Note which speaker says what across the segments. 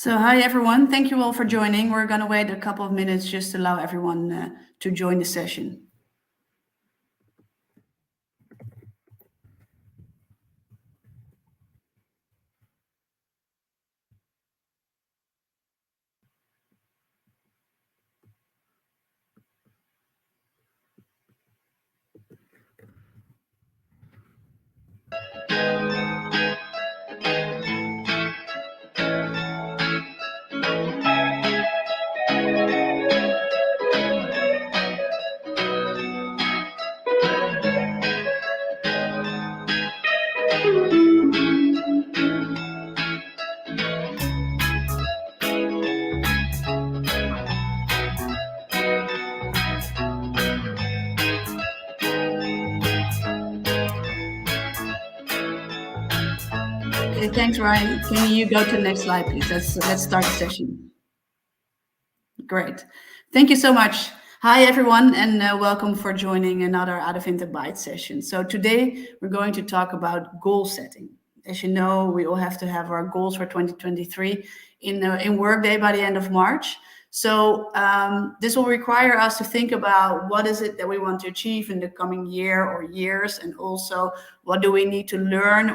Speaker 1: So hi everyone, thank you all for joining. We're going to wait a couple of minutes just to allow everyone to join the session. Okay, thanks, Ryan. Can you go to the next slide, please? Let's start the session. Great. Thank you so much. Hi, everyone, and welcome for joining another Adevinta Bytes session. So today we're going to talk about goal setting. As you know, we all have to have our goals for 2023 in Workday by the end of March. So this will require us to think about what is it that we want to achieve in the coming year or years, and also what do we need to learn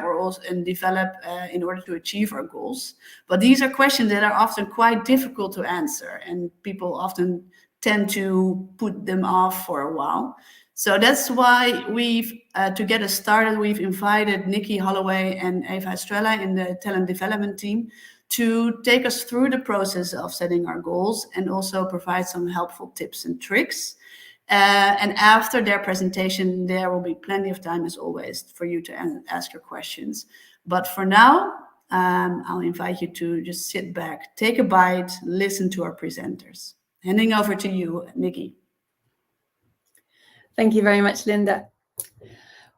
Speaker 1: and develop in order to achieve our goals. But these are questions that are often quite difficult to answer, and people often tend to put them off for a while. So that's why to get us started, we've invited Nikki Holloway and Eva Estrella in the talent development team to take us through the process of setting our goals and also provide some helpful tips and tricks. And after their presentation, there will be plenty of time, as always, for you to ask your questions. But for now, I'll invite you to just sit back, take a bite, listen to our presenters. Handing over to you, Nikki.
Speaker 2: Thank you very much, Linda.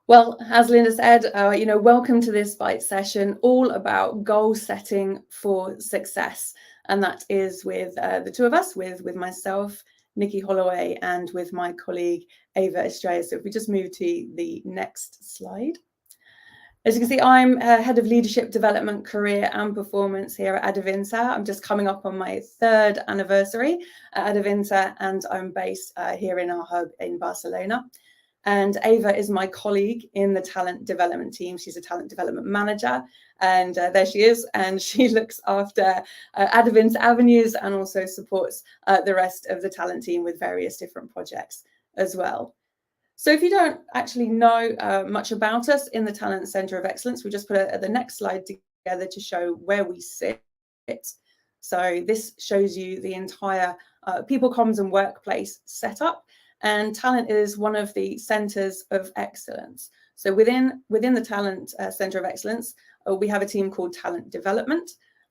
Speaker 2: Well, as Linda said, welcome to this Bytes session, all about goal setting for success. And that is with the two of us, with myself, Nikki Holloway, and with my colleague, Eva Estrella. So if we just move to the next slide. As you can see, I'm Head of Leadership Development, Career and Performance here at Adevinta. I'm just coming up on my 3rd anniversary at Adevinta, and I'm based here in our hub in Barcelona. And Eva is my colleague in the talent development team. She's a talent development manager, and there she is. And she looks after Adevinta Avenues and also supports the rest of the talent team with various different projects as well. So if you don't actually know much about us in the Talent Centre of Excellence, we just put the next slide together to show where we sit. So this shows you the entire people, comms and workplace setup. And talent is one of the centres of excellence. So within the Talent Centre of Excellence, we have a team called Talent Development,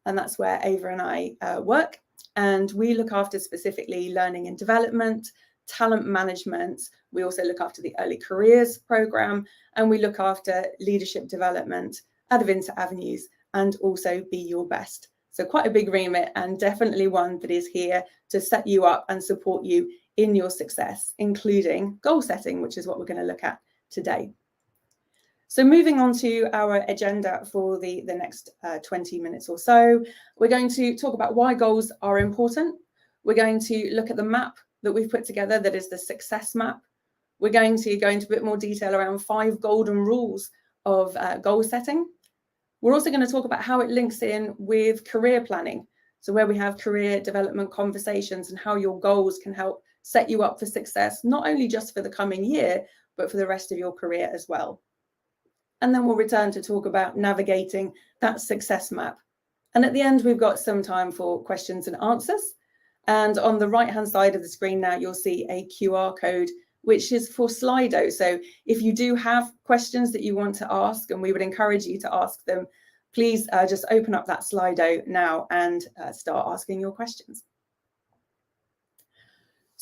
Speaker 2: and that's where Ava and I work. And we look after specifically learning and development, talent management. We also look after the early careers program, and we look after leadership development, Adevinta Avenues, and also Be Your Best. So quite a big remit, and definitely one that is here to set you up and support you in your success, including goal setting, which is what we're going to look at today. So moving on to our agenda for the next 20 minutes or so, we're going to talk about why goals are important. We're going to look at the map that we've put together, that is the success map. We're going to go into a bit more detail around 5 golden rules of goal setting. We're also going to talk about how it links in with career planning. So where we have career development conversations and how your goals can help set you up for success, not only just for the coming year, but for the rest of your career as well. And then we'll return to talk about navigating that success map. And at the end, we've got some time for questions and answers. And on the right-hand side of the screen now, you'll see a QR code, which is for Slido. So if you do have questions that you want to ask, and we would encourage you to ask them, please just open up that Slido now and start asking your questions.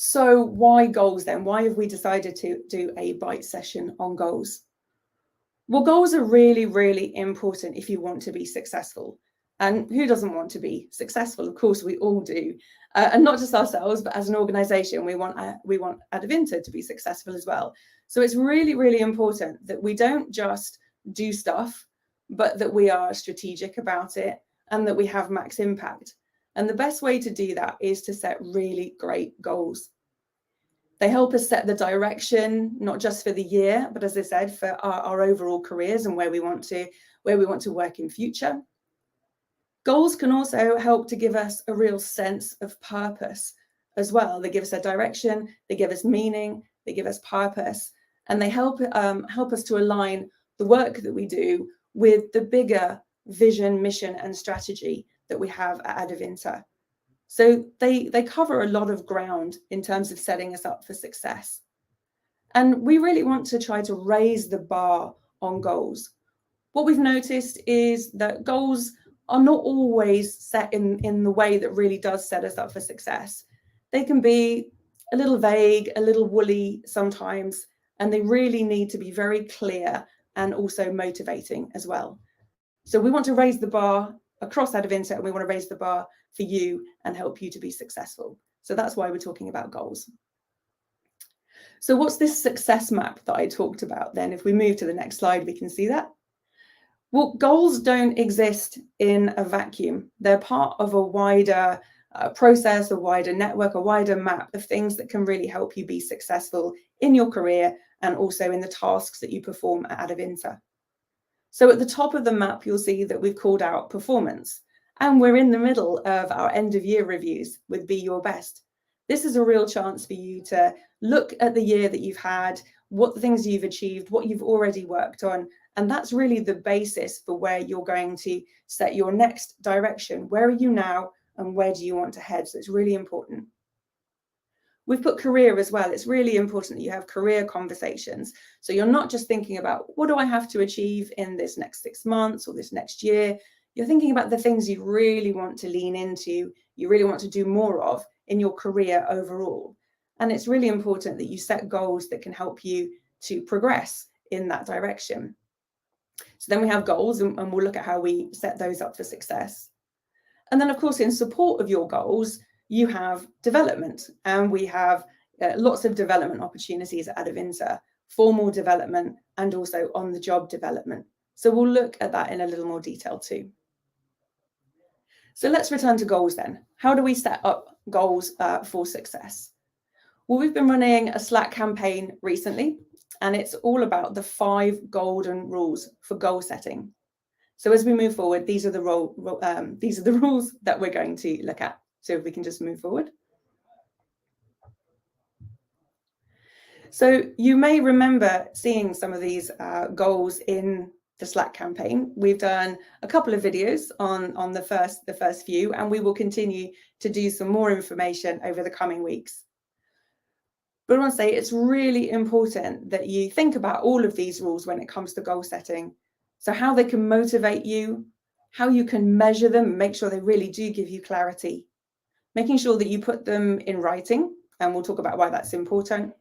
Speaker 2: So why goals then? Why have we decided to do a Bytes session on goals? Well, goals are really, really important if you want to be successful. And who doesn't want to be successful? Of course, we all do. And not just ourselves, but as an organization, we want Adevinta to be successful as well. So it's really, really important that we don't just do stuff, but that we are strategic about it and that we have max impact. And the best way to do that is to set really great goals. They help us set the direction, not just for the year, but as I said, for our overall careers and where we want to work in future. Goals can also help to give us a real sense of purpose as well. They give us a direction, they give us meaning, they give us purpose, and they help us to align the work that we do with the bigger vision, mission, and strategy that we have at Adevinta. So they cover a lot of ground in terms of setting us up for success. And we really want to try to raise the bar on goals. What we've noticed is that goals are not always set in the way that really does set us up for success. They can be a little vague, a little woolly sometimes, and they really need to be very clear and also motivating as well. So we want to raise the bar across Adevinta, and we want to raise the bar for you and help you to be successful. So that's why we're talking about goals. So what's this success map that I talked about then? If we move to the next slide, we can see that. Well, goals don't exist in a vacuum. They're part of a wider process, a wider network, a wider map of things that can really help you be successful in your career and also in the tasks that you perform at Adevinta. So at the top of the map, you'll see that we've called out performance, and we're in the middle of our end of year reviews with Be Your Best. This is a real chance for you to look at the year that you've had, what the things you've achieved, what you've already worked on, and that's really the basis for where you're going to set your next direction. Where are you now and where do you want to head? So it's really important. We've put career as well. It's really important that you have career conversations. So you're not just thinking about what do I have to achieve in this next 6 months or this next year. You're thinking about the things you really want to lean into, you really want to do more of in your career overall. And it's really important that you set goals that can help you to progress in that direction. So then we have goals, and we'll look at how we set those up for success. And then, of course, in support of your goals, you have development, and we have lots of development opportunities at Adevinta, formal development and also on-the-job development. So we'll look at that in a little more detail too. So let's return to goals then. How do we set up goals for success? Well, we've been running a Slack campaign recently, and it's all about the 5 golden rules for goal setting. So as we move forward, these are the rules that we're going to look at. So if we can just move forward. So you may remember seeing some of these goals in the Slack campaign. We've done a couple of videos on the first few, and we will continue to do some more information over the coming weeks. But I want to say it's really important that you think about all of these rules when it comes to goal setting. So how they can motivate you, how you can measure them, make sure they really do give you clarity, making sure that you put them in writing, and we'll talk about why that's important.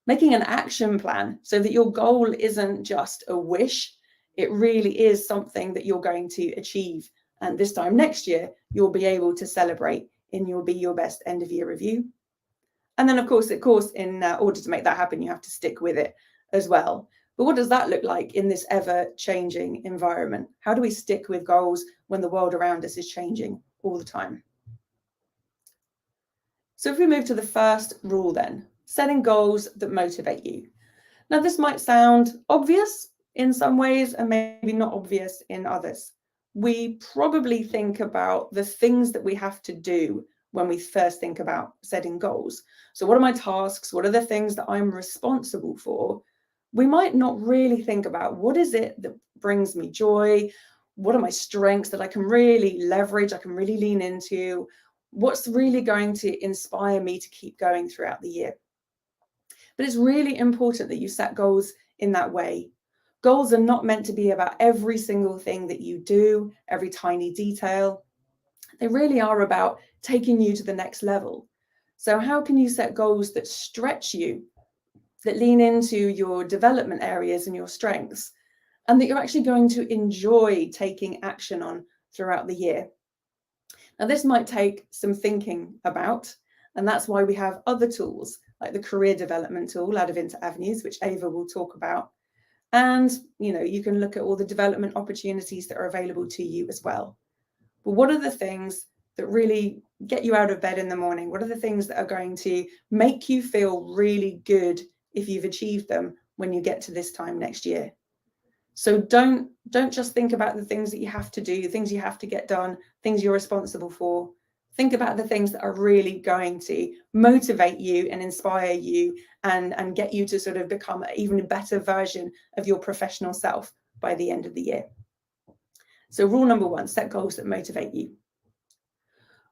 Speaker 2: Making an action plan so that your goal isn't just a wish, it really is something that you're going to achieve. And this time next year, you'll be able to celebrate in your Be Your Best end of year review. And then of course, in order to make that happen, you have to stick with it as well. But what does that look like in this ever-changing environment? How do we stick with goals when the world around us is changing all the time? So if we move to the first rule then, setting goals that motivate you. Now this might sound obvious in some ways and maybe not obvious in others. We probably think about the things that we have to do when we first think about setting goals. So what are my tasks? What are the things that I'm responsible for? We might not really think about what is it that brings me joy? What are my strengths that I can really leverage, I can really lean into? What's really going to inspire me to keep going throughout the year? But it's really important that you set goals in that way. Goals are not meant to be about every single thing that you do, every tiny detail. They really are about taking you to the next level. So how can you set goals that stretch you, that lean into your development areas and your strengths, and that you're actually going to enjoy taking action on throughout the year? Now, this might take some thinking about, and that's why we have other tools like the career development tool, Adevinta Avenues, which Ava will talk about. And, you can look at all the development opportunities that are available to you as well. But what are the things that really get you out of bed in the morning? What are the things that are going to make you feel really good if you've achieved them when you get to this time next year? So don't just think about the things that you have to do, things you have to get done, things you're responsible for. Think about the things that are really going to motivate you and inspire you and get you to sort of become an even better version of your professional self by the end of the year. So rule number 1, set goals that motivate you.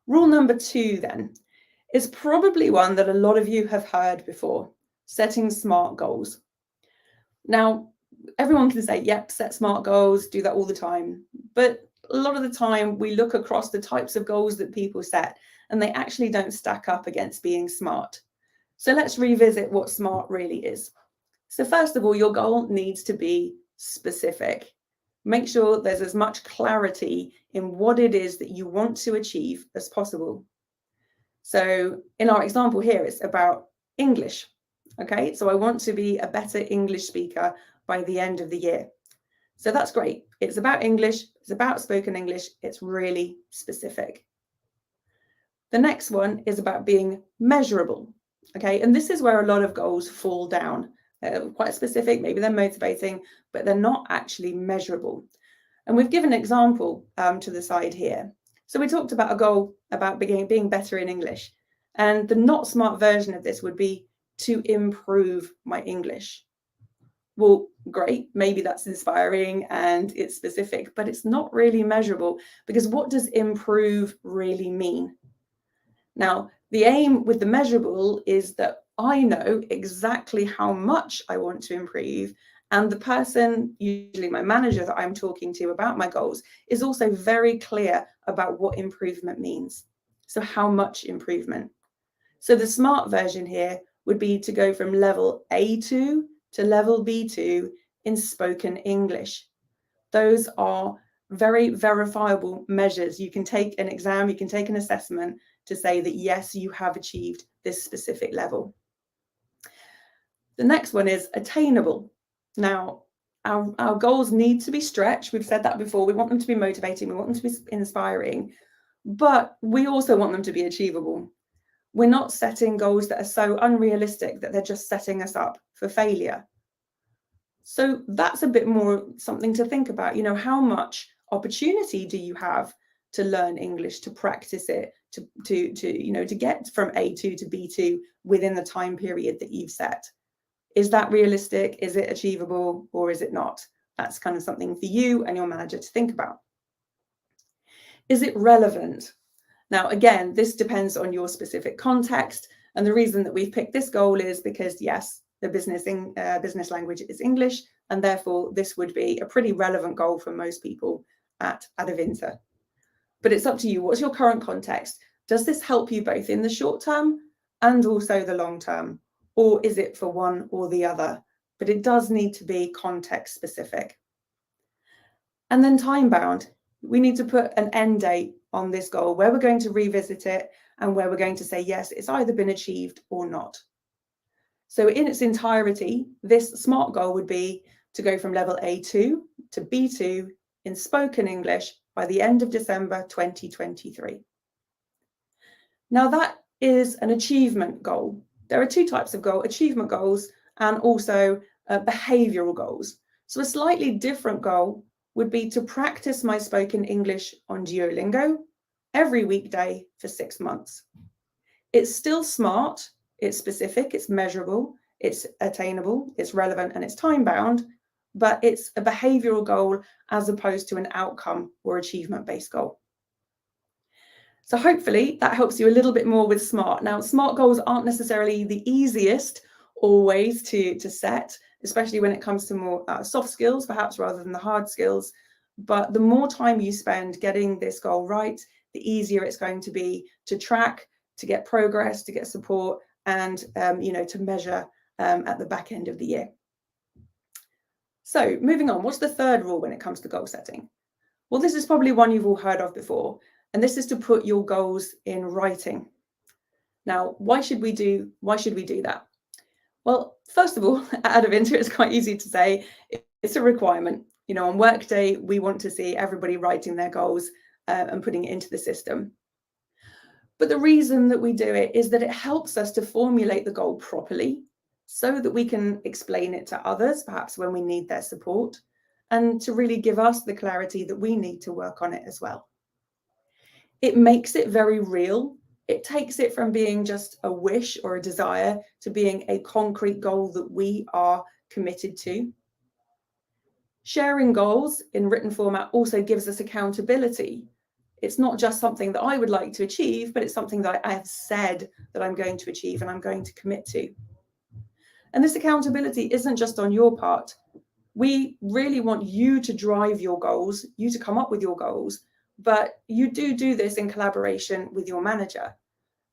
Speaker 2: Rule number 2 then is probably one that a lot of you have heard before, setting SMART goals. Now, everyone can say, yep, set SMART goals, do that all the time. But a lot of the time we look across the types of goals that people set and they actually don't stack up against being SMART. So let's revisit what SMART really is. So first of all, your goal needs to be specific. Make sure there's as much clarity in what it is that you want to achieve as possible. So in our example here, it's about English. Okay, so I want to be a better English speaker by the end of the year. So that's great. It's about English, it's about spoken English, it's really specific. The next one is about being measurable. Okay, and this is where a lot of goals fall down. Quite specific, maybe they're motivating, but they're not actually measurable. And we've given an example to the side here. So we talked about a goal about being better in English. And the not SMART version of this would be to improve my English. Well, great, maybe that's inspiring and it's specific, but it's not really measurable, because what does improve really mean? Now, the aim with the measurable is that I know exactly how much I want to improve, and the person, usually my manager that I'm talking to about my goals, is also very clear about what improvement means. So how much improvement? So the SMART version here would be to go from level A2 to level B2 in spoken English. Those are very verifiable measures. You can take an exam, you can take an assessment to say that, yes, you have achieved this specific level. The next one is attainable. Now, our goals need to be stretched. We've said that before. We want them to be motivating. We want them to be inspiring, but we also want them to be achievable. We're not setting goals that are so unrealistic that they're just setting us up for failure. So that's a bit more something to think about. You know, how much opportunity do you have to learn English, to practice it, to get from A2 to B2 within the time period that you've set? Is that realistic? Is it achievable, or is it not? That's kind of something for you and your manager to think about. Is it relevant? Now, again, this depends on your specific context. And the reason that we've picked this goal is because, yes, the business language is English, and therefore this would be a pretty relevant goal for most people at Adevinta. But it's up to you. What's your current context? Does this help you both in the short term and also the long term? Or is it for one or the other? But it does need to be context specific. And then time bound. We need to put an end date on this goal, where we're going to revisit it and where we're going to say, yes, it's either been achieved or not. So in its entirety, this SMART goal would be to go from level A2 to B2 in spoken English by the end of December 2023. Now that is an achievement goal. There are two types of goal, achievement goals and also behavioural goals. So a slightly different goal would be to practice my spoken English on Duolingo every weekday for 6 months. It's still SMART, it's specific, it's measurable, it's attainable, it's relevant, and it's time-bound, but it's a behavioural goal as opposed to an outcome or achievement-based goal. So hopefully that helps you a little bit more with SMART. Now, SMART goals aren't necessarily the easiest always to set, especially when it comes to more soft skills, perhaps, rather than the hard skills. But the more time you spend getting this goal right, the easier it's going to be to track, to get progress, to get support, and to measure at the back end of the year. So moving on, what's the third rule when it comes to goal setting? Well, this is probably one you've all heard of before, and this is to put your goals in writing. Now, why should we do that? Well, first of all, at Adevinta, it's quite easy to say it's a requirement. You know, on Workday, we want to see everybody writing their goals and putting it into the system. But the reason that we do it is that it helps us to formulate the goal properly so that we can explain it to others, perhaps when we need their support, and to really give us the clarity that we need to work on it as well. It makes it very real. It takes it from being just a wish or a desire to being a concrete goal that we are committed to. Sharing goals in written format also gives us accountability. It's not just something that I would like to achieve, but it's something that I have said that I'm going to achieve and I'm going to commit to. And this accountability isn't just on your part. We really want you to drive your goals, you to come up with your goals, but you do this in collaboration with your manager.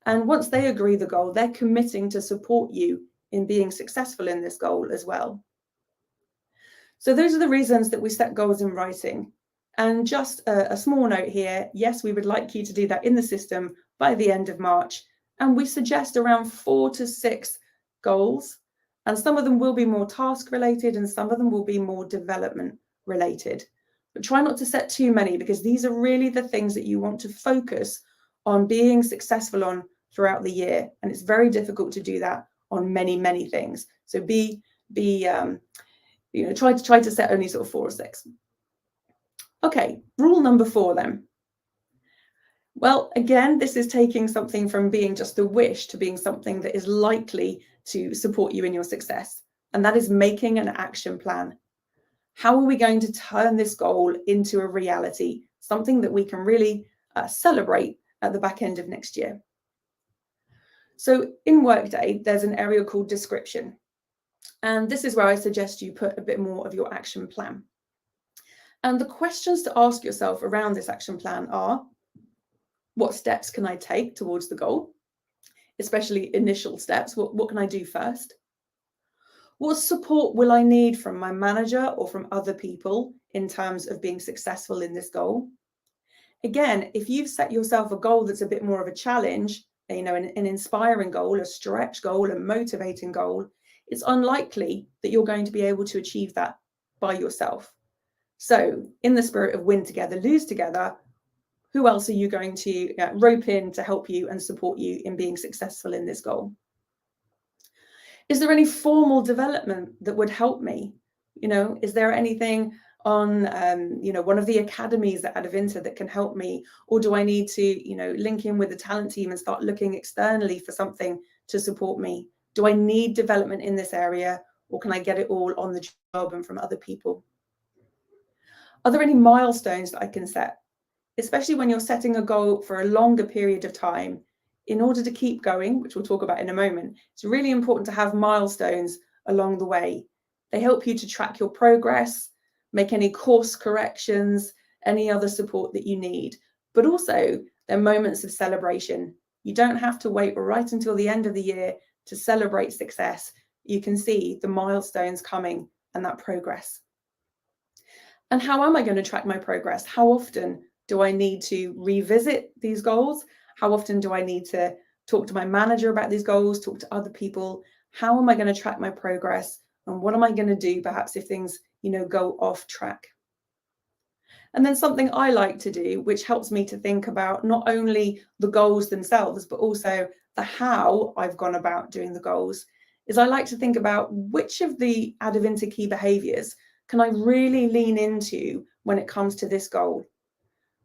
Speaker 2: And once they agree the goal, they're committing to support you in being successful in this goal as well. So those are the reasons that we set goals in writing. And just a small note here, yes, we would like you to do that in the system by the end of March. And we suggest around 4 to 6 goals. And some of them will be more task related and some of them will be more development related. But try not to set too many, because these are really the things that you want to focus on being successful on throughout the year. And it's very difficult to do that on many things. So try to set only sort of 4 or 6. Okay, rule number 4 then. Well, again, this is taking something from being just a wish to being something that is likely to support you in your success. And that is making an action plan. How are we going to turn this goal into a reality, something that we can really celebrate at the back end of next year? So in Workday, there's an area called description. And this is where I suggest you put a bit more of your action plan. And the questions to ask yourself around this action plan are, what steps can I take towards the goal? Especially initial steps. What can I do first? What support will I need from my manager or from other people in terms of being successful in this goal? Again, if you've set yourself a goal that's a bit more of a challenge, an inspiring goal, a stretch goal, a motivating goal, it's unlikely that you're going to be able to achieve that by yourself. So in the spirit of win together, lose together, who else are you going to rope in to help you and support you in being successful in this goal? Is there any formal development that would help me? Is there anything on, one of the academies at Adevinta that can help me? Or do I need to, link in with the talent team and start looking externally for something to support me? Do I need development in this area, or can I get it all on the job and from other people? Are there any milestones that I can set? Especially when you're setting a goal for a longer period of time, in order to keep going, which we'll talk about in a moment, it's really important to have milestones along the way. They help you to track your progress, make any course corrections, any other support that you need. But also, they're moments of celebration. You don't have to wait right until the end of the year to celebrate success. You can see the milestones coming and that progress. And how am I going to track my progress? How often do I need to revisit these goals? How often do I need to talk to my manager about these goals, talk to other people? How am I going to track my progress? And what am I going to do perhaps if things, go off track? And then something I like to do, which helps me to think about not only the goals themselves, but also the how I've gone about doing the goals, is I like to think about which of the Adevinta key behaviors can I really lean into when it comes to this goal.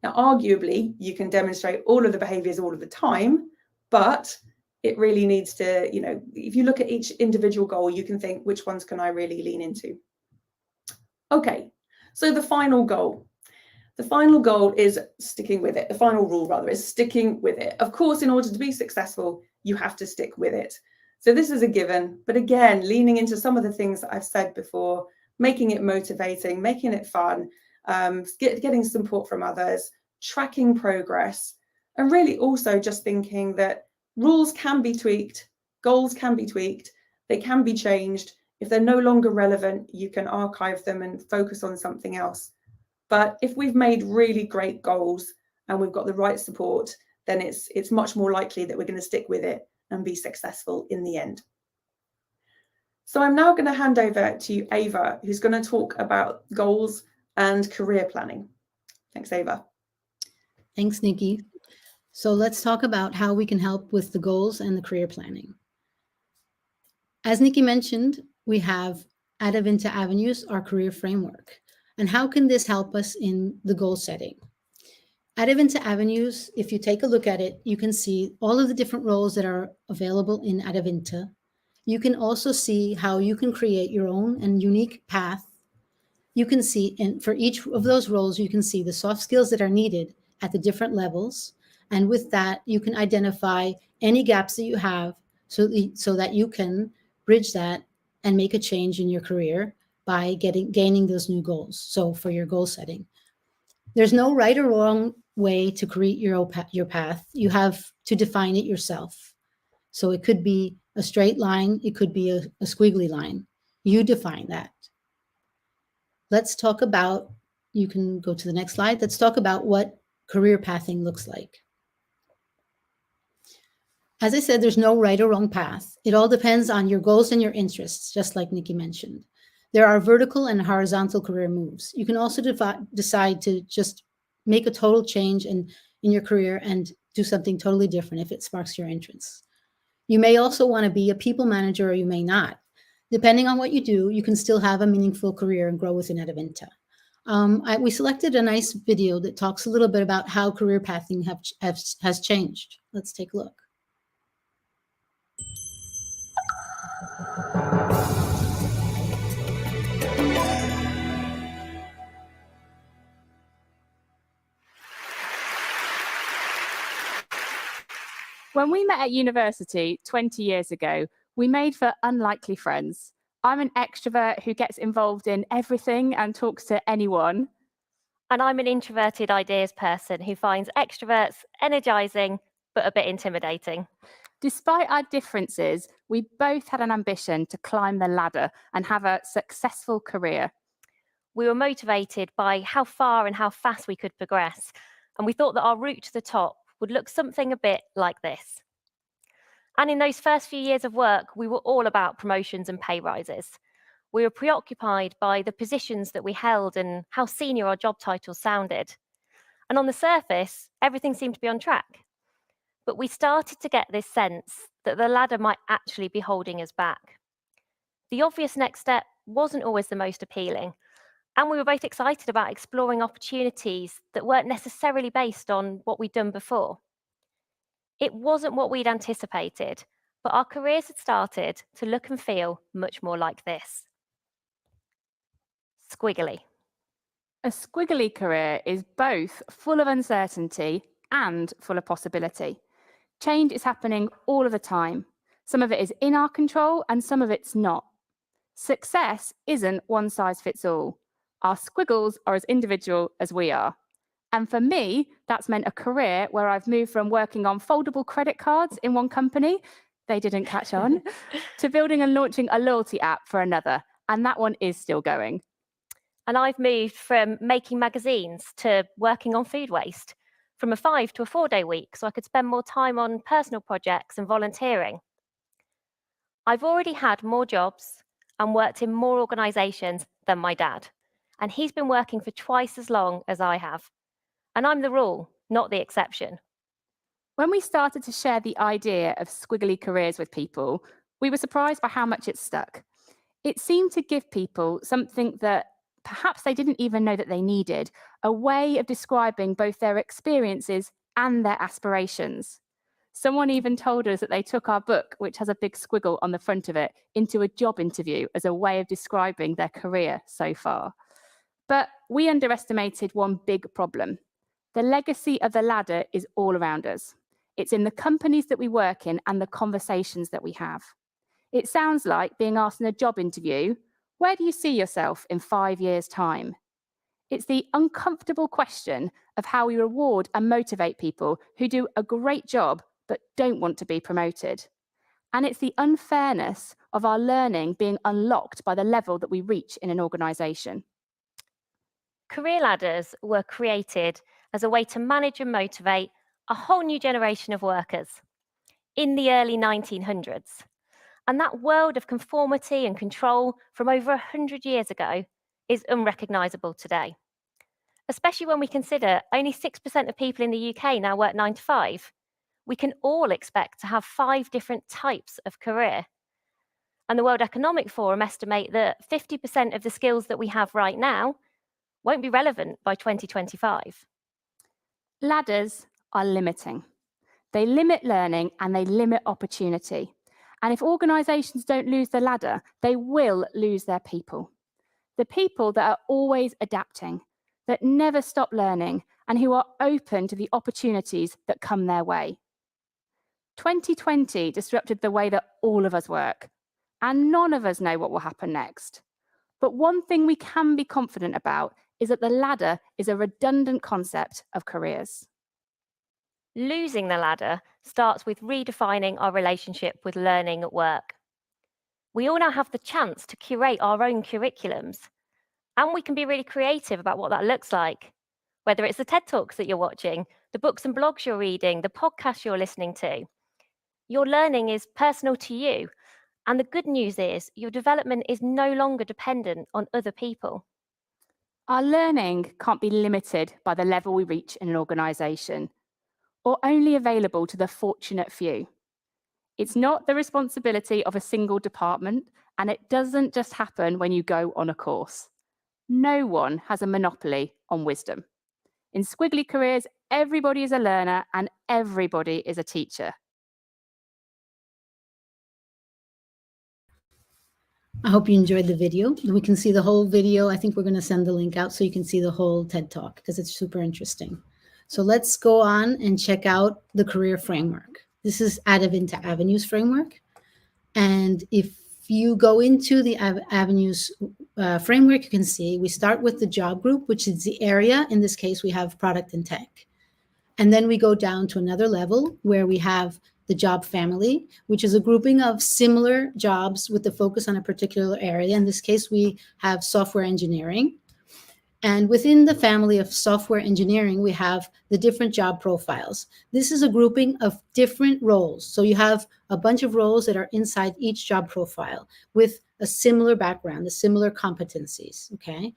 Speaker 2: Now, arguably, you can demonstrate all of the behaviors all of the time, but it really needs to, if you look at each individual goal, you can think, which ones can I really lean into? Okay, so the final goal. The final goal is sticking with it. The final rule, rather, is sticking with it. Of course, in order to be successful, you have to stick with it. So this is a given, but again, leaning into some of the things that I've said before, making it motivating, making it fun, getting support from others, tracking progress, and really also just thinking that rules can be tweaked, goals can be tweaked, they can be changed. If they're no longer relevant, you can archive them and focus on something else. But if we've made really great goals and we've got the right support, then it's much more likely that we're going to stick with it and be successful in the end. So I'm now going to hand over to Ava, who's going to talk about goals and career planning. Thanks, Ava.
Speaker 3: Thanks, Nikki. So let's talk about how we can help with the goals and the career planning. As Nikki mentioned, we have Adavinta Avenues, our career framework. And how can this help us in the goal setting? Adavinta Avenues, if you take a look at it, you can see all of the different roles that are available in Adavinta. You can also see how you can create your own and unique path. You can see, and for each of those roles, you can see the soft skills that are needed at the different levels. And with that, you can identify any gaps that you have so that you can bridge that and make a change in your career by gaining those new goals. So for your goal setting, there's no right or wrong way to create your path. You have to define it yourself. So it could be a straight line, it could be a squiggly line. You define that. Let's talk about, you can go to the next slide. Let's talk about what career pathing looks like. As I said, there's no right or wrong path. It all depends on your goals and your interests, just like Nikki mentioned. There are vertical and horizontal career moves. You can also decide to just make a total change in your career and do something totally different if it sparks your interest. You may also want to be a people manager, or you may not. Depending on what you do, you can still have a meaningful career and grow within Adavinta. We selected a nice video that talks a little bit about how career pathing has changed. Let's take a look.
Speaker 4: When we met at university 20 years ago, we made for unlikely friends. I'm an extrovert who gets involved in everything and talks to anyone.
Speaker 5: And I'm an introverted ideas person who finds extroverts energizing, but a bit intimidating.
Speaker 4: Despite our differences, we both had an ambition to climb the ladder and have a successful career.
Speaker 5: We were motivated by how far and how fast we could progress, and we thought that our route to the top would look something a bit like this. And in those first few years of work, we were all about promotions and pay rises. We were preoccupied by the positions that we held and how senior our job titles sounded. And on the surface, everything seemed to be on track. But we started to get this sense that the ladder might actually be holding us back. The obvious next step wasn't always the most appealing, and we were both excited about exploring opportunities that weren't necessarily based on what we'd done before. It wasn't what we'd anticipated, but our careers had started to look and feel much more like this. Squiggly.
Speaker 4: A squiggly career is both full of uncertainty and full of possibility. Change is happening all of the time. Some of it is in our control and some of it's not. Success isn't one size fits all. Our squiggles are as individual as we are. And for me, that's meant a career where I've moved from working on foldable credit cards in one company, they didn't catch on, to building and launching a loyalty app for another. And that one is still going.
Speaker 5: And I've moved from making magazines to working on food waste, from a 5 to a 4-day week, so I could spend more time on personal projects and volunteering. I've already had more jobs and worked in more organisations than my dad, and he's been working for twice as long as I have. And I'm the rule, not the exception.
Speaker 4: When we started to share the idea of squiggly careers with people, we were surprised by how much it stuck. It seemed to give people something that perhaps they didn't even know that they needed, a way of describing both their experiences and their aspirations. Someone even told us that they took our book, which has a big squiggle on the front of it, into a job interview as a way of describing their career so far. But we underestimated one big problem. The legacy of the ladder is all around us. It's in the companies that we work in and the conversations that we have. It sounds like being asked in a job interview, where do you see yourself in 5 years' time? It's the uncomfortable question of how we reward and motivate people who do a great job but don't want to be promoted. And it's the unfairness of our learning being unlocked by the level that we reach in an organisation.
Speaker 5: Career ladders were created as a way to manage and motivate a whole new generation of workers in the early 1900s. And that world of conformity and control from over 100 years ago is unrecognisable today. especially when we consider only 6% of people in the UK now work 9 to 5. We can all expect to have 5 different types of career. And the World Economic Forum estimate that 50% of the skills that we have right now won't be relevant by 2025.
Speaker 4: Ladders are limiting. They limit learning and they limit opportunity. And if organisations don't lose the ladder, they will lose their people. The people that are always adapting, that never stop learning, and who are open to the opportunities that come their way. 2020 disrupted the way that all of us work, and none of us know what will happen next. But one thing we can be confident about is that the ladder is a redundant concept of careers.
Speaker 5: Losing the ladder starts with redefining our relationship with learning at work. We all now have the chance to curate our own curriculums, and we can be really creative about what that looks like. Whether it's the TED Talks that you're watching, the books and blogs you're reading, the podcasts you're listening to, your learning is personal to you. And the good news is your development is no longer dependent on other people.
Speaker 4: Our learning can't be limited by the level we reach in an organisation, or only available to the fortunate few. It's not the responsibility of a single department, and it doesn't just happen when you go on a course. No one has a monopoly on wisdom. In Squiggly Careers, everybody is a learner and everybody is a teacher.
Speaker 3: I hope you enjoyed the video. We can see the whole video. I think we're going to send the link out so you can see the whole TED Talk because it's super interesting. So let's go on and check out the career framework. This is Out of Into Avenues framework. And if you go into the Avenues framework, you can see we start with the job group, which is the area. In this case, we have product and tech. And then we go down to another level where we have the job family, which is a grouping of similar jobs with the focus on a particular area. In this case, we have software engineering. And within the family of software engineering, we have the different job profiles. This is a grouping of different roles. So you have a bunch of roles that are inside each job profile with a similar background, the similar competencies, okay?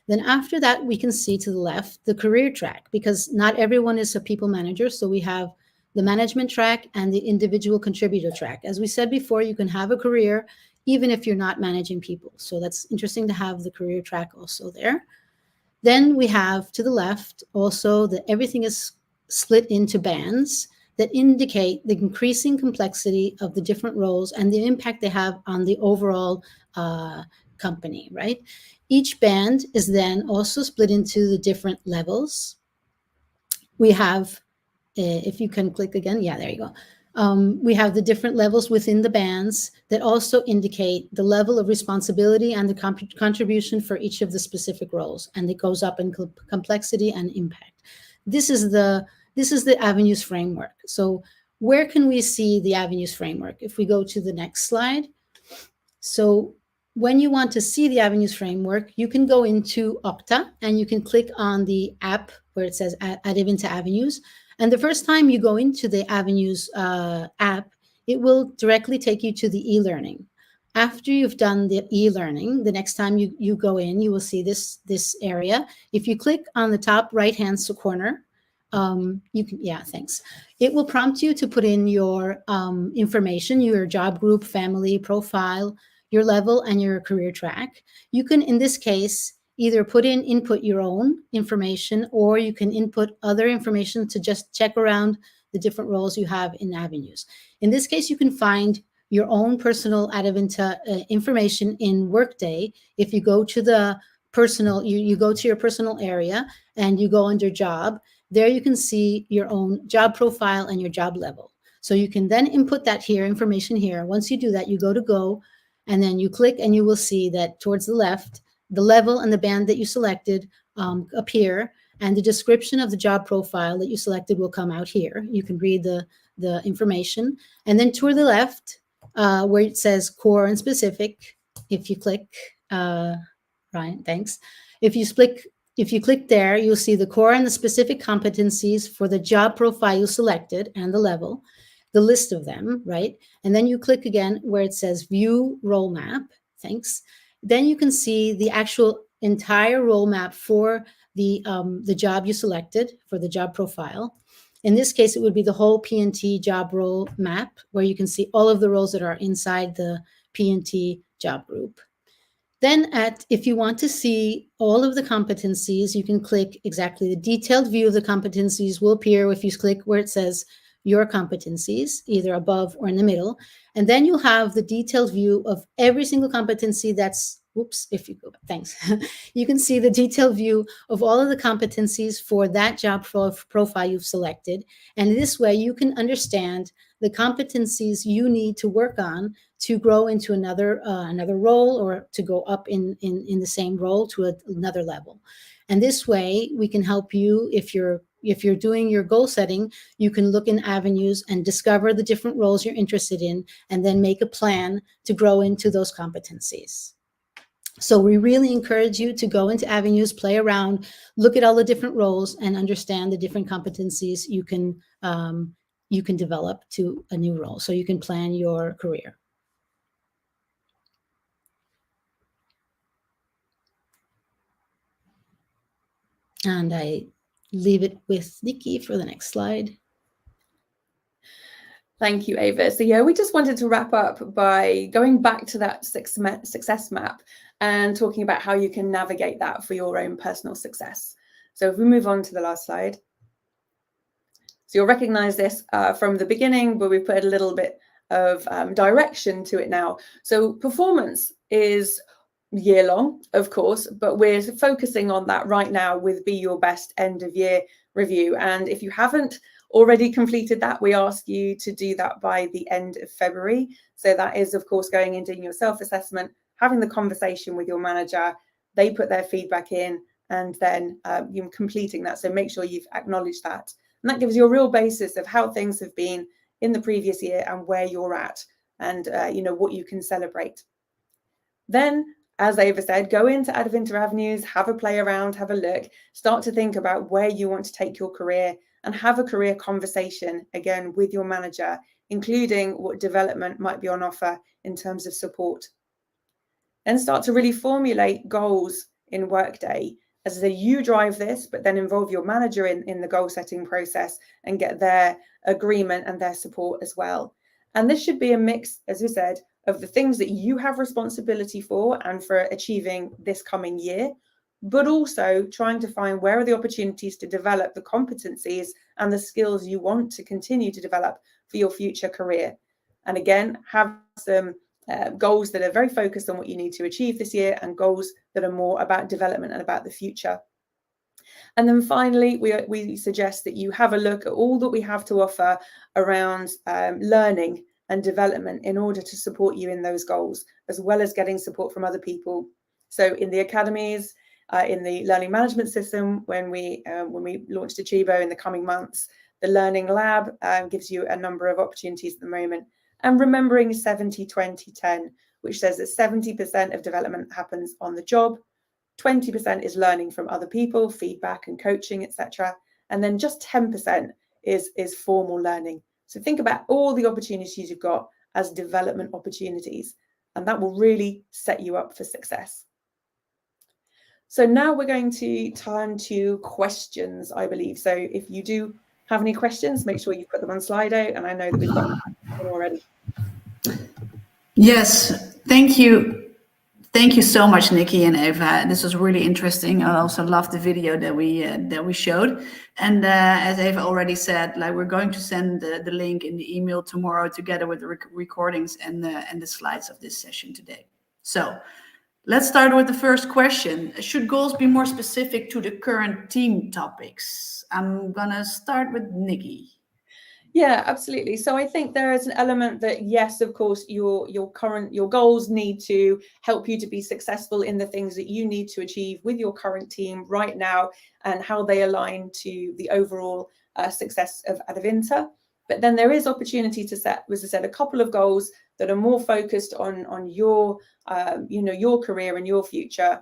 Speaker 3: Then after that, we can see to the left the career track, because not everyone is a people manager. So we have the management track and the individual contributor track. As we said before, you can have a career even if you're not managing people. So that's interesting to have the career track also there. Then we have to the left also that everything is split into bands that indicate the increasing complexity of the different roles and the impact they have on the overall company, right? Each band is then also split into the different levels. We have, if you can click again, yeah, there you go. We have the different levels within the bands that also indicate the level of responsibility and the contribution for each of the specific roles, and it goes up in complexity and impact. This is the Avenues framework. So where can we see the Avenues framework? If we go to the next slide. So when you want to see the Avenues framework, you can go into Okta and you can click on the app where it says Out of Into Avenues. And the first time you go into the Avenues app, it will directly take you to the e-learning. After you've done the e-learning, the next time you go in, you will see this area. If you click on the top right-hand corner, you can, yeah, thanks. It will prompt you to put in your information, your job group, family, profile, your level, and your career track. You can, in this case, either input your own information, or you can input other information to just check around the different roles you have in Avenues. In this case, you can find your own personal Out of Into information in Workday. If you go to the personal, you go to your personal area and you go under job, there you can see your own job profile and your job level. So you can then input that information here. Once you do that, you go, and then you click and you will see that towards the left, the level and the band that you selected appear, and the description of the job profile that you selected will come out here. You can read the information. And then toward the left, where it says core and specific, if you click, Ryan, thanks. If you click there, you'll see the core and the specific competencies for the job profile you selected and the level, the list of them, right? And then you click again where it says view role map, thanks. Then you can see the actual entire role map for the job you selected for the job profile. In this case, it would be the whole P&T job role map, where you can see all of the roles that are inside the P&T job group. Then if you want to see all of the competencies, you can click exactly the detailed view of the competencies will appear if you click where it says your competencies, either above or in the middle. And then you'll have the detailed view of every single competency that's, if you go, thanks. You can see the detailed view of all of the competencies for that job profile you've selected. And this way you can understand the competencies you need to work on to grow into another role, or to go up in the same role to another level. And this way we can help you if you're doing your goal setting. You can look in avenues and discover the different roles you're interested in, and then make a plan to grow into those competencies. So we really encourage you to go into avenues, play around, look at all the different roles, and understand the different competencies you can develop to a new role, so you can plan your career. And I leave it with Nikki for the next slide.
Speaker 2: Thank you, Ava. So yeah, we just wanted to wrap up by going back to that success map and talking about how you can navigate that for your own personal success. So if we move on to the last slide. So you'll recognize this from the beginning, but we've put a little bit of direction to it now. So performance is year long, of course, but we're focusing on that right now with Be Your Best end of year review. And if you haven't already completed that, we ask you to do that by the end of February. So that is, of course, going and doing your self-assessment, having the conversation with your manager, they put their feedback in, and then you're completing that. So make sure you've acknowledged that. And that gives you a real basis of how things have been in the previous year and where you're at, and what you can celebrate. Then, as Ava said, go into Adevinta Avenues, have a play around, have a look, start to think about where you want to take your career, and have a career conversation again with your manager, including what development might be on offer in terms of support. Then start to really formulate goals in Workday. As I say, you drive this, but then involve your manager in the goal setting process and get their agreement and their support as well. And this should be a mix, as we said, of the things that you have responsibility for and for achieving this coming year, but also trying to find where are the opportunities to develop the competencies and the skills you want to continue to develop for your future career. And again, have some goals that are very focused on what you need to achieve this year, and goals that are more about development and about the future. And then finally, we suggest that you have a look at all that we have to offer around learning and development in order to support you in those goals, as well as getting support from other people. So in the academies, in the learning management system, when we launched Achiebo in the coming months, the Learning Lab gives you a number of opportunities at the moment. And remembering 70-20-10, which says that 70% of development happens on the job, 20% is learning from other people, feedback and coaching, etc. And then just 10% is formal learning. So think about all the opportunities you've got as development opportunities, and that will really set you up for success. So now we're going to turn to questions, I believe. So if you do have any questions, make sure you put them on Slido, and I know that we've got them already.
Speaker 1: Yes, thank you. Thank you so much, Nikki and Eva. This was really interesting. I also loved the video that we showed. And as Eva already said, like, we're going to send the link in the email tomorrow, together with the recordings and the slides of this session today. So let's start with the first question. Should goals be more specific to the current team topics? I'm gonna start with Nikki.
Speaker 2: Yeah, absolutely. So I think there is an element that, yes, of course, your goals need to help you to be successful in the things that you need to achieve with your current team right now, and how they align to the overall success of Adevinta. But then there is opportunity to set, as I said, a couple of goals that are more focused on your your career and your future,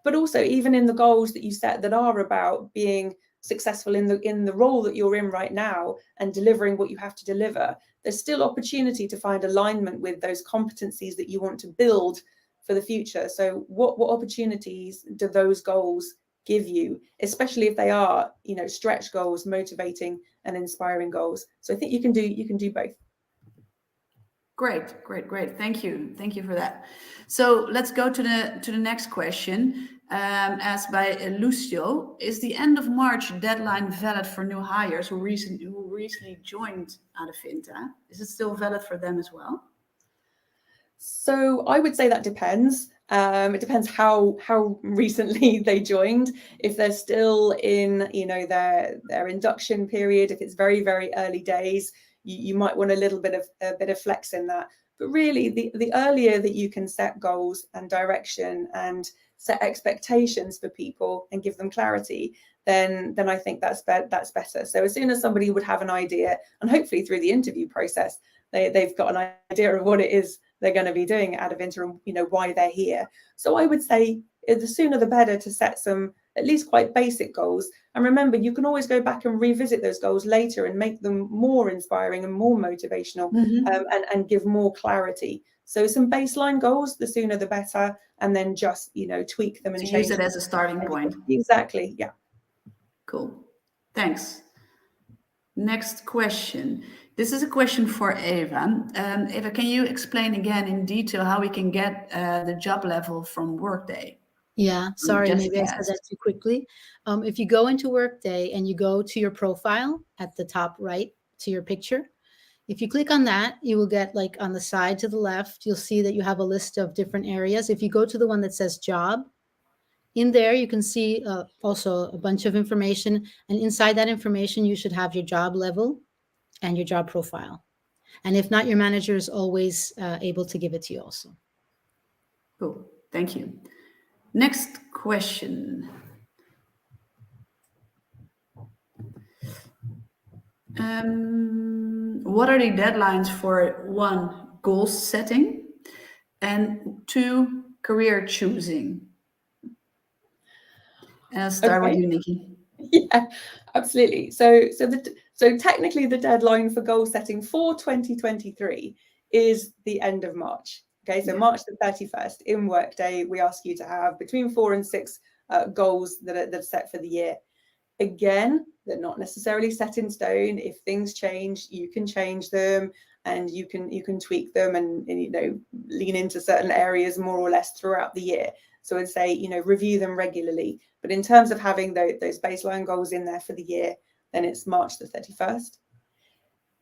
Speaker 2: but also even in the goals that you set that are about being successful in the role that you're in right now and delivering what you have to deliver. There's still opportunity to find alignment with those competencies that you want to build for the future. So what opportunities do those goals give you, especially if they are, you know, stretch goals, motivating and inspiring goals. So I think you can do both.
Speaker 1: Great. Thank you for that. So let's go to the next question, asked by Lucio. Is the end of March deadline valid for new hires who recently joined Adevinta? Is it still valid for them as well?
Speaker 2: So I would say that depends. It depends how recently they joined. If they're still in, you know, their induction period, if it's very early days, you might want a bit of flex in that. But really, the earlier that you can set goals and direction and set expectations for people and give them clarity, then I think that's better. So as soon as somebody would have an idea, and hopefully through the interview process, they've got an idea of what it is they're going to be doing at Adevinta and, you know, why they're here. So I would say the sooner the better to set some at least quite basic goals. And remember, you can always go back and revisit those goals later and make them more inspiring and more motivational, and give more clarity. So some baseline goals, the sooner the better, and then just, you know, tweak them and change
Speaker 1: use it as a starting point.
Speaker 2: Exactly. Yeah.
Speaker 1: Cool. Thanks. Next question. This is a question for Eva. Eva, can you explain again in detail how we can get the job level from Workday?
Speaker 3: Yeah, sorry, maybe I said that too quickly. If you go into Workday and you go to your profile at the top right to your picture, if you click on that, you will get, like, on the side to the left, you'll see that you have a list of different areas. If you go to the one that says job, in there you can see also a bunch of information. And inside that information, you should have your job level and your job profile. And if not, your manager is always able to give it to you also.
Speaker 1: Cool. Thank you. Next question. What are the deadlines for 1, goal setting, and 2, career choosing? And I'll start with you, Nikki.
Speaker 2: Yeah, absolutely. So technically the deadline for goal setting for 2023 is the end of March. Okay, so March the 31st in Workday, we ask you to have between 4 and 6 goals that are set for the year. Again, they're not necessarily set in stone. If things change, you can change them, and you can tweak them and you know, lean into certain areas more or less throughout the year. So I'd say, you know, review them regularly. But in terms of having those baseline goals in there for the year, then it's March the 31st.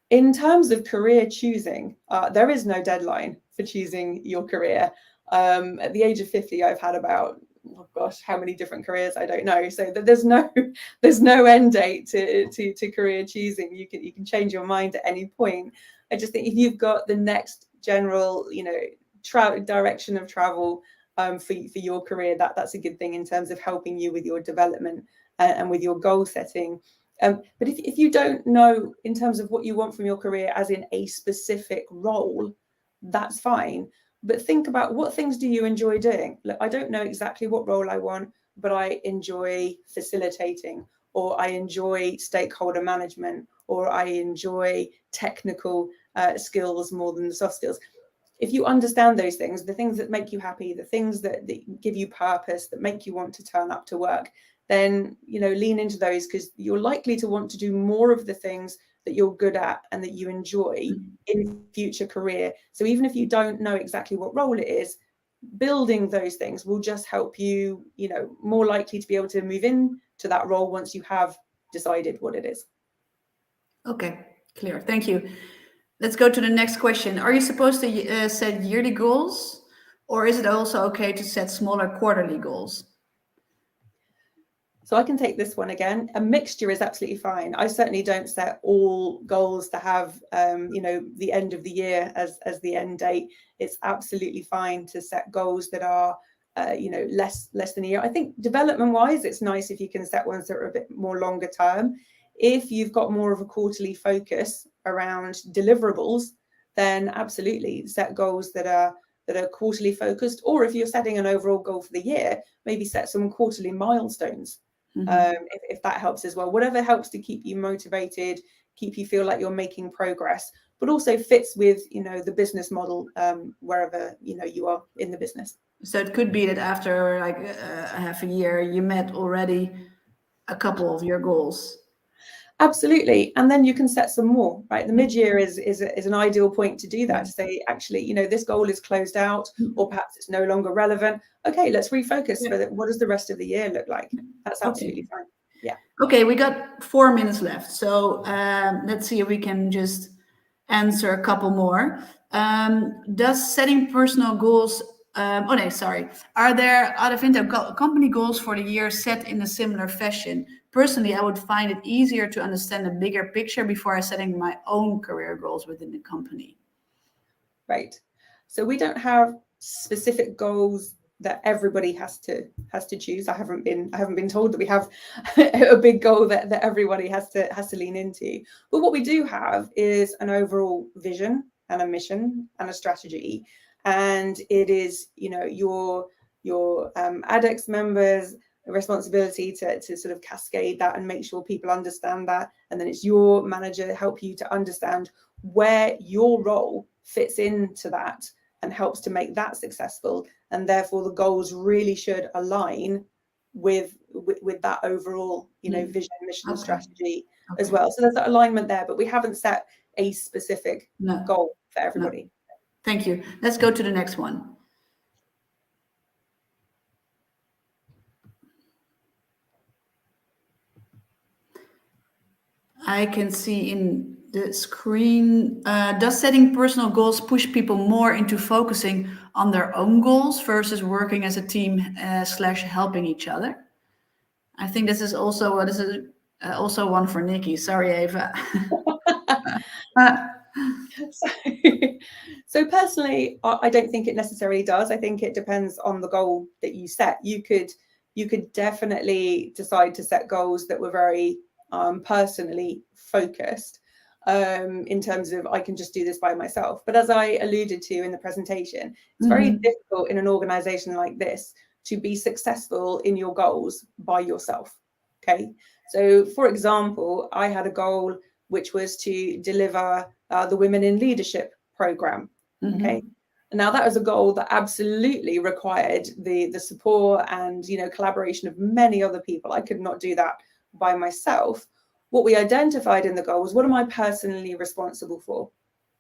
Speaker 2: In terms of career choosing, there is no deadline for choosing your career. At the age of 50, I've had about, oh gosh, how many different careers, I don't know. So there's no end date to career choosing. You can change your mind at any point. I just think if you've got the next general, you know, direction of travel for your career, that's a good thing in terms of helping you with your development and with your goal setting. But if you don't know in terms of what you want from your career, as in a specific role, that's fine. But think about, what things do you enjoy doing? Look, I don't know exactly what role I want, but I enjoy facilitating, or I enjoy stakeholder management, or I enjoy technical skills more than the soft skills. If you understand those things, the things that make you happy, the things that give you purpose, that make you want to turn up to work, then, you know, lean into those, because you're likely to want to do more of the things that you're good at and that you enjoy in future career. So even if you don't know exactly what role it is, building those things will just help you, you know, more likely to be able to move into that role once you have decided what it is.
Speaker 1: Okay, clear. Thank you. Let's go to the next question. Are you supposed to set yearly goals, or is it also okay to set smaller quarterly goals?
Speaker 2: So I can take this one again. A mixture is absolutely fine. I certainly don't set all goals to have, you know, the end of the year as the end date. It's absolutely fine to set goals that are, you know, less than a year. I think development-wise, it's nice if you can set ones that are a bit more longer term. If you've got more of a quarterly focus around deliverables, then absolutely set goals that are quarterly focused. Or if you're setting an overall goal for the year, maybe set some quarterly milestones. If that helps as well. Whatever helps to keep you motivated, keep you feel like you're making progress, but also fits with, you know, the business model wherever, you know, you are in the business.
Speaker 1: So it could be that after like half a year, you met already a couple of your goals.
Speaker 2: Absolutely. And then you can set some more, right? The mid-year is an ideal point to do that, to say, actually, you know, this goal is closed out, or perhaps it's no longer relevant. Okay, let's refocus.
Speaker 1: Yeah.
Speaker 2: What does the rest of the year look like? That's absolutely fine. Yeah.
Speaker 1: Okay, we got 4 minutes left. So let's see if we can just answer a couple more. Does setting personal goals, oh no, sorry. Are there company goals for the year set in a similar fashion? Personally, I would find it easier to understand the bigger picture before setting my own career goals within the company.
Speaker 2: Right. So we don't have specific goals that everybody has to choose. I haven't been told that we have a big goal that everybody has to lean into. But what we do have is an overall vision and a mission and a strategy. And it is, you know, your ADEX members' responsibility to sort of cascade that and make sure people understand that. And then it's your manager to help you to understand where your role fits into that and helps to make that successful. And therefore the goals really should align with that overall, you know, vision, mission, and strategy as well. So there's that alignment there, but we haven't set a specific goal for everybody.
Speaker 1: No. Thank you. Let's go to the next one. I can see in the screen, does setting personal goals push people more into focusing on their own goals versus working as a team / helping each other? I think this is also one for Nikki. Sorry, Eva.
Speaker 2: So personally, I don't think it necessarily does. I think it depends on the goal that you set. You could definitely decide to set goals that were very personally focused, in terms of I can just do this by myself. But as I alluded to in the presentation, it's very difficult in an organization like this to be successful in your goals by yourself. Okay, so for example, I had a goal which was to deliver the Women in Leadership program. Okay, now that was a goal that absolutely required the support and, you know, collaboration of many other people. I could not do that by myself. What we identified in the goal was, what am I personally responsible for?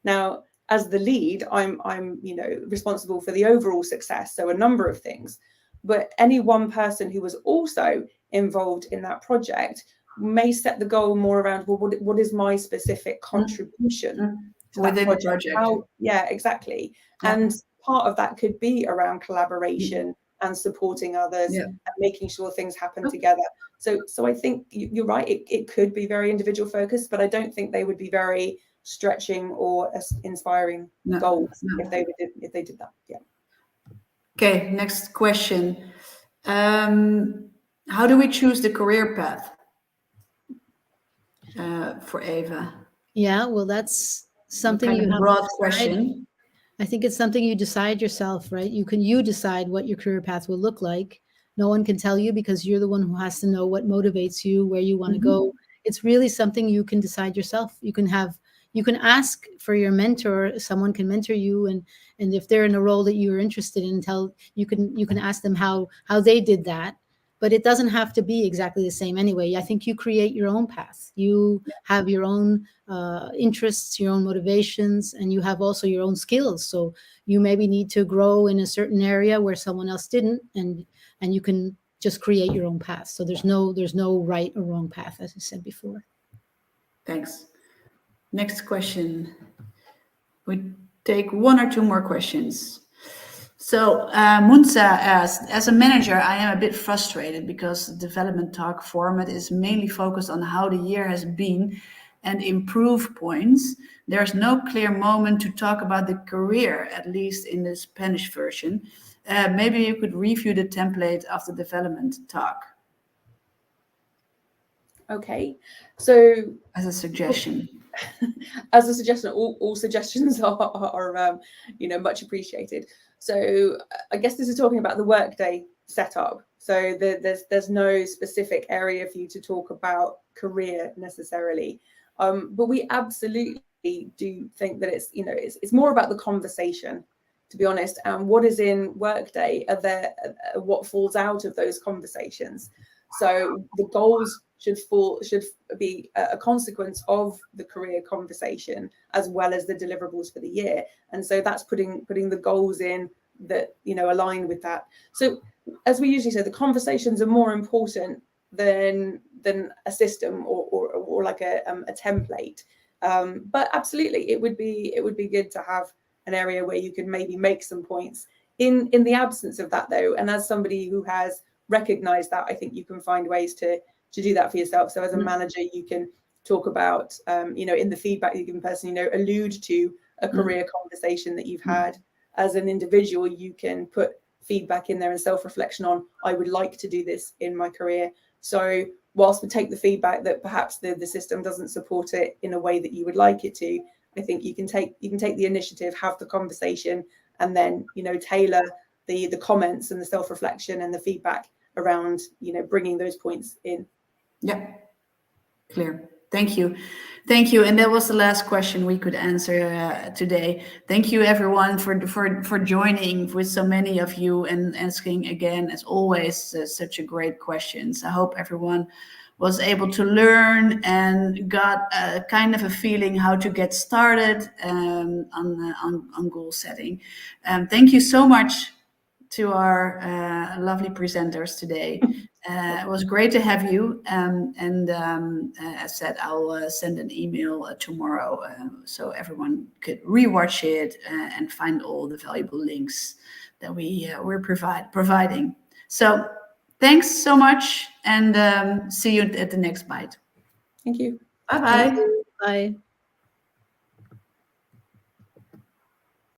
Speaker 2: Now, as the lead, I'm you know, responsible for the overall success, so a number of things. But any one person who was also involved in that project may set the goal more around, well, what is my specific contribution to that project? Yeah, exactly. Yeah. And part of that could be around collaboration and supporting others and making sure things happen together. So I think you're right. It could be very individual focused, but I don't think they would be very stretching or inspiring goals if they did that. Yeah.
Speaker 1: Okay. Next question. How do we choose the career path for Eva?
Speaker 3: Yeah, well, that's something you have.
Speaker 1: Broad question.
Speaker 3: I think it's something you decide yourself, right? You decide what your career path will look like. No one can tell you, because you're the one who has to know what motivates you, where you want to go. It's really something you can decide yourself. You can ask for your mentor. Someone can mentor you, and if they're in a role that you're interested in, you can ask them how they did that. But it doesn't have to be exactly the same anyway. I think you create your own path. You have your own interests, your own motivations, and you have also your own skills. So you maybe need to grow in a certain area where someone else didn't, and you can just create your own path. So there's no right or wrong path, as I said before.
Speaker 1: Thanks. Next question. We take 1 or 2 more questions. So Munza asked, as a manager, I am a bit frustrated because the development talk format is mainly focused on how the year has been and improve points. There's no clear moment to talk about the career, at least in the Spanish version. Maybe you could review the template of the development talk.
Speaker 2: Okay, so
Speaker 1: as a suggestion.
Speaker 2: As a suggestion, all suggestions are you know, much appreciated. So I guess this is talking about the workday setup. So there's no specific area for you to talk about career necessarily, but we absolutely do think that it's, you know, it's more about the conversation. to be honest. And what is in Workday are there, what falls out of those conversations. So the goals should be a consequence of the career conversation as well as the deliverables for the year. And so that's putting the goals in that, you know, align with that. So as we usually say, the conversations are more important than a system or like a template. But absolutely, it would be good to have an area where you can maybe make some points. In the absence of that, though, and as somebody who has recognized that, I think you can find ways to do that for yourself. So as a manager, you can talk about, you know, in the feedback you can personally, you know, allude to a career conversation that you've had. As an individual, you can put feedback in there and self-reflection on, I would like to do this in my career. So whilst we take the feedback that perhaps the system doesn't support it in a way that you would like it to, I think you can take the initiative, have the conversation, and then, you know, tailor the comments and the self-reflection and the feedback around, you know, bringing those points in.
Speaker 1: Yeah, clear. Thank you. Thank you. And that was the last question we could answer today. Thank you, everyone, for joining, with so many of you, and asking again, as always, such a great questions. I hope everyone was able to learn and got a kind of a feeling how to get started on goal setting. Thank you so much to our lovely presenters today. It was great to have you. As said, I'll send an email tomorrow so everyone could rewatch it and find all the valuable links that we're providing. So thanks so much, and see you at the next Byte.
Speaker 2: Thank you.
Speaker 1: Bye-bye.
Speaker 3: Bye.